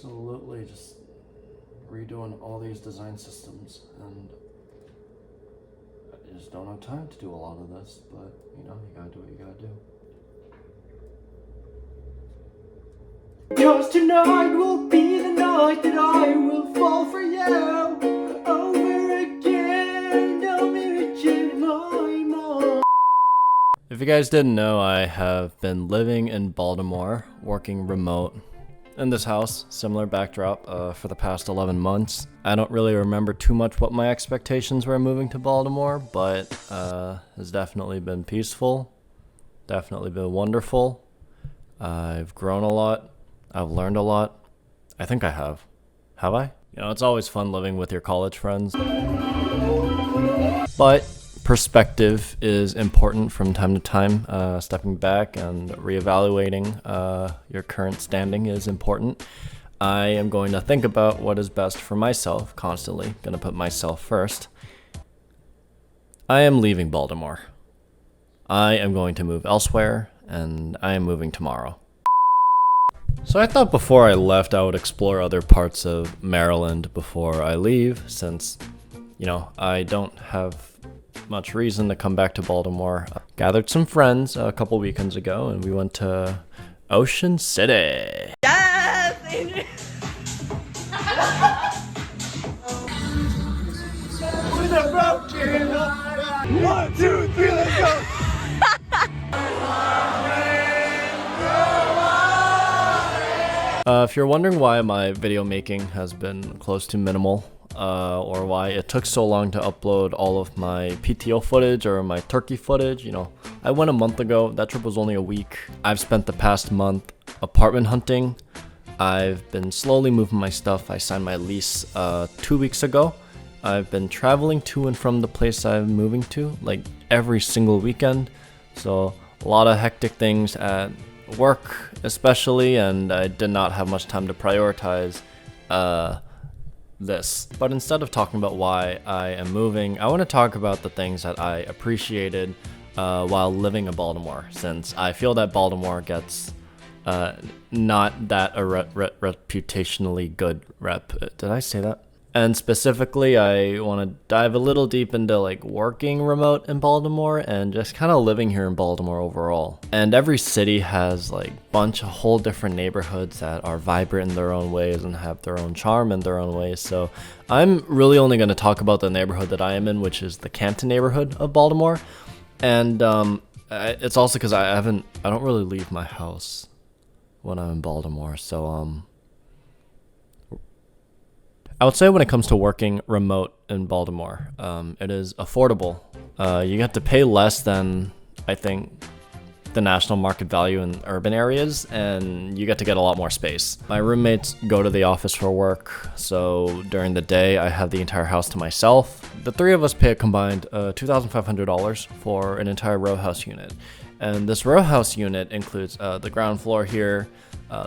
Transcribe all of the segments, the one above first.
absolutely just redoing all these design systems, and I just don't have time to do a lot of this, but you know, you gotta do what you gotta do. Because tonight will be the night that I will fall for you over again, in my mind. If you guys didn't know, I have been living in Baltimore, working remote in this house, similar backdrop, for the past 11 months. I don't really remember too much what my expectations were moving to Baltimore, but it's definitely been peaceful, definitely been wonderful. I've grown a lot. I've learned a lot. I think I have. Have I? You know, it's always fun living with your college friends. But perspective is important from time to time. Stepping back and reevaluating your current standing is important. I am going to think about what is best for myself constantly. Going to put myself first. I am leaving Baltimore. I am going to move elsewhere, and I am moving tomorrow. So I thought before I left I would explore other parts of Maryland before I leave, since, you know, I don't have much reason to come back to Baltimore. Gathered some friends a couple weekends ago and we went to Ocean City. Yes! With a broken heart. 1, 2, 3, let's go! If you're wondering why my video making has been close to minimal, or why it took so long to upload all of my PTO footage or my turkey footage, you know, I went a month ago. That trip was only a week. I've spent the past month apartment hunting. I've been slowly moving my stuff. I signed my lease 2 weeks ago. I've been traveling to and from the place I'm moving to, like every single weekend. So a lot of hectic things at work especially, and I did not have much time to prioritize this. But instead of talking about why I am moving, I want to talk about the things that I appreciated while living in Baltimore, since I feel that Baltimore gets not that reputationally good rep. Did I say that? And specifically, I want to dive a little deep into like working remote in Baltimore and just kind of living here in Baltimore overall. And every city has like a whole different neighborhoods that are vibrant in their own ways and have their own charm in their own ways. So I'm really only going to talk about the neighborhood that I am in, which is the Canton neighborhood of Baltimore. And it's also because I don't really leave my house when I'm in Baltimore. So I would say when it comes to working remote in Baltimore, it is affordable. You have to pay less than, I think, the national market value in urban areas, and you get to get a lot more space. My roommates go to the office for work, so during the day I have the entire house to myself. The three of us pay a combined $2,500 for an entire row house unit. And this row house unit includes the ground floor here,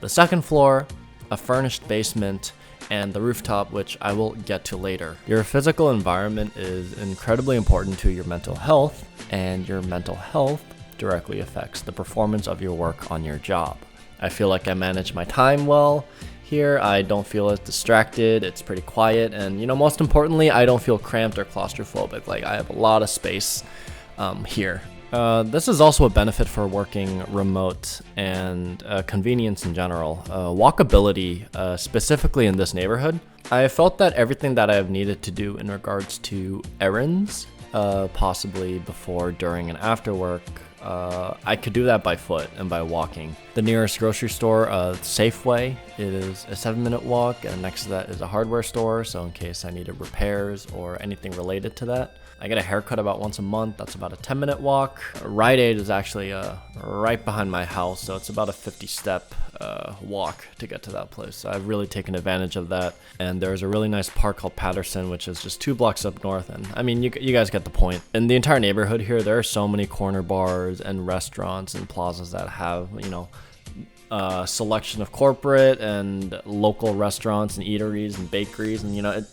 the second floor, a furnished basement, and the rooftop, which I will get to later. Your physical environment is incredibly important to your mental health, and your mental health directly affects the performance of your work on your job. I feel like I manage my time well here. I don't feel as distracted. It's pretty quiet, and you know, most importantly, I don't feel cramped or claustrophobic. Like, I have a lot of space here. This is also a benefit for working remote and convenience in general. Walkability, specifically in this neighborhood. I felt that everything that I have needed to do in regards to errands, possibly before, during, and after work, I could do that by foot and by walking. The nearest grocery store, Safeway, it is a 7-minute walk, and next to that is a hardware store, so in case I needed repairs or anything related to that. I get a haircut about once a month. That's about a 10-minute walk. Rite Aid is actually right behind my house, so it's about a 50-step walk to get to that place. So I've really taken advantage of that. And there's a really nice park called Patterson, which is just 2 blocks up north. And I mean, you guys get the point. In the entire neighborhood here, there are so many corner bars and restaurants and plazas that have, you know, selection of corporate and local restaurants and eateries and bakeries, and you know,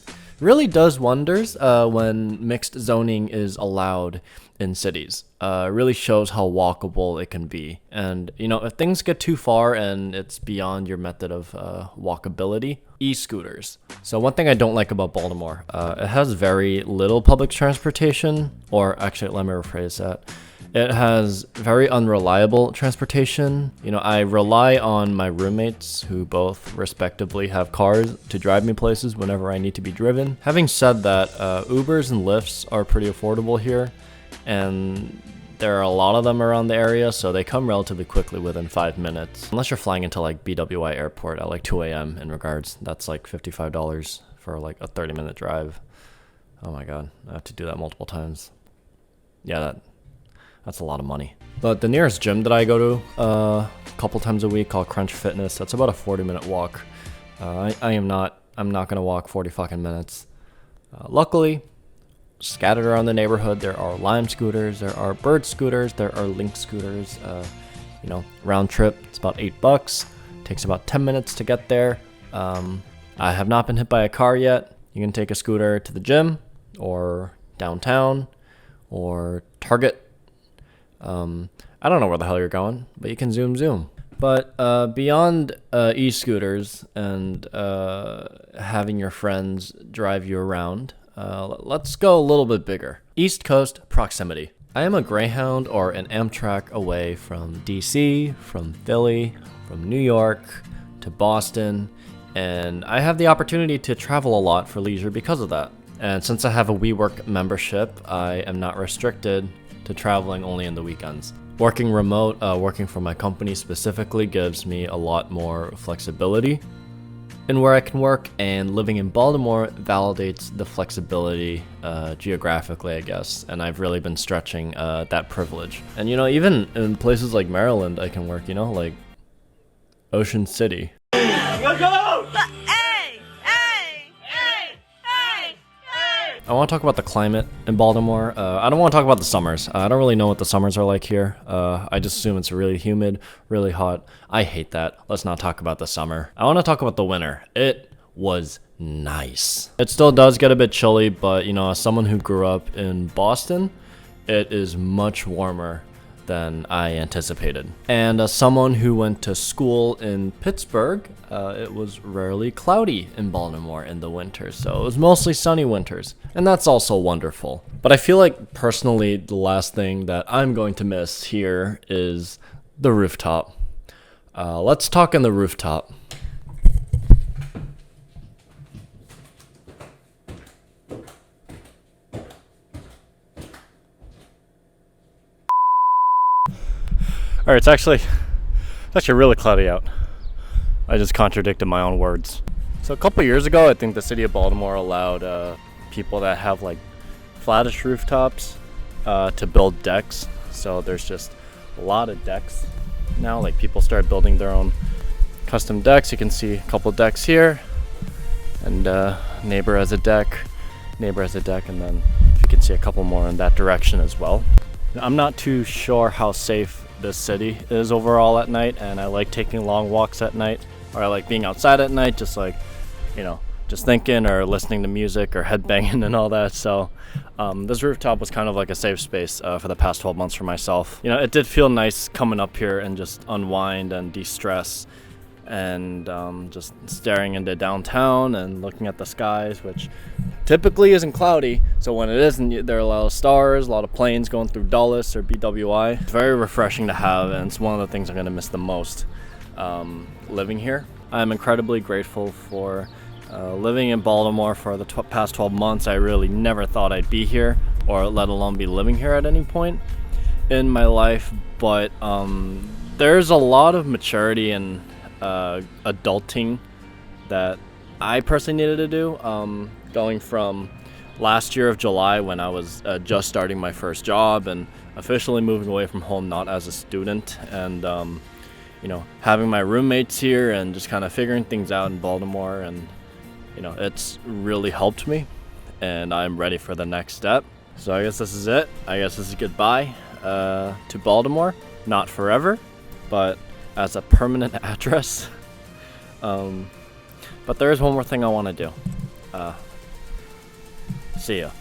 really does wonders when mixed zoning is allowed in cities. Really shows how walkable it can be. And, you know, if things get too far and it's beyond your method of walkability, e-scooters. So one thing I don't like about Baltimore, it has very little public transportation, or actually, let me rephrase that. It has very unreliable transportation. You know, I rely on my roommates, who both respectively have cars, to drive me places whenever I need to be driven. Having said that, Ubers and Lyfts are pretty affordable here, and there are a lot of them around the area, so they come relatively quickly within 5 minutes. Unless you're flying into like BWI airport at like 2 a.m. in regards, that's like $55 for like a 30-minute drive. Oh my god, I have to do that multiple times. Yeah, that's a lot of money. But the nearest gym that I go to a couple times a week, called Crunch Fitness, that's about a 40-minute walk. I'm not gonna walk 40 fucking minutes. Luckily, scattered around the neighborhood, there are Lime scooters, there are Bird scooters, there are Link scooters. You know, round trip, it's about $8. Takes about 10 minutes to get there. I have not been hit by a car yet. You can take a scooter to the gym, or downtown, or Target. I don't know where the hell you're going, but you can zoom. But beyond e-scooters and having your friends drive you around, let's go a little bit bigger. East Coast proximity. I am a Greyhound or an Amtrak away from DC, from Philly, from New York to Boston, and I have the opportunity to travel a lot for leisure because of that. And since I have a WeWork membership, I am not restricted to traveling only in the weekends. Working remote, working for my company specifically, gives me a lot more flexibility in where I can work, and living in Baltimore validates the flexibility geographically, I guess, and I've really been stretching that privilege. And you know, even in places like Maryland, I can work, you know, like Ocean City. I want to talk about the climate in Baltimore. I don't want to talk about the summers. I don't really know what the summers are like here. I just assume it's really humid, really hot. I hate that. Let's not talk about the summer. I want to talk about the winter. It was nice. It still does get a bit chilly, but you know, as someone who grew up in Boston, it is much warmer than I anticipated. And as someone who went to school in Pittsburgh, it was rarely cloudy in Baltimore in the winter, so it was mostly sunny winters, and that's also wonderful. But I feel like personally the last thing that I'm going to miss here is the rooftop. Let's talk on the rooftop. Alright, it's actually really cloudy out. I just contradicted my own words. So a couple years ago, I think the city of Baltimore allowed people that have like flattish rooftops to build decks. So there's just a lot of decks now. Like, people start building their own custom decks. You can see a couple decks here, and neighbor has a deck, and then you can see a couple more in that direction as well. I'm not too sure how safe this city is overall at night, and I like taking long walks at night, or I like being outside at night, just like, you know, just thinking or listening to music or headbanging and all that. So this rooftop was kind of like a safe space for the past 12 months for myself. You know, it did feel nice coming up here and just unwind and de-stress, and just staring into downtown and looking at the skies, which typically isn't cloudy. So when it isn't, there are a lot of stars, a lot of planes going through Dulles or BWI. It's very refreshing to have, and it's one of the things I'm going to miss the most living here. I'm incredibly grateful for living in Baltimore for the past 12 months. I really never thought I'd be here, or let alone be living here at any point in my life. But there's a lot of maturity and adulting that I personally needed to do. Going from last year of July, when I was just starting my first job and officially moving away from home, not as a student, and you know, having my roommates here and just kind of figuring things out in Baltimore, and you know, it's really helped me, and I'm ready for the next step. So I guess this is it. I guess this is goodbye to Baltimore. Not forever, but as a permanent address. But there is one more thing I want to do. See ya.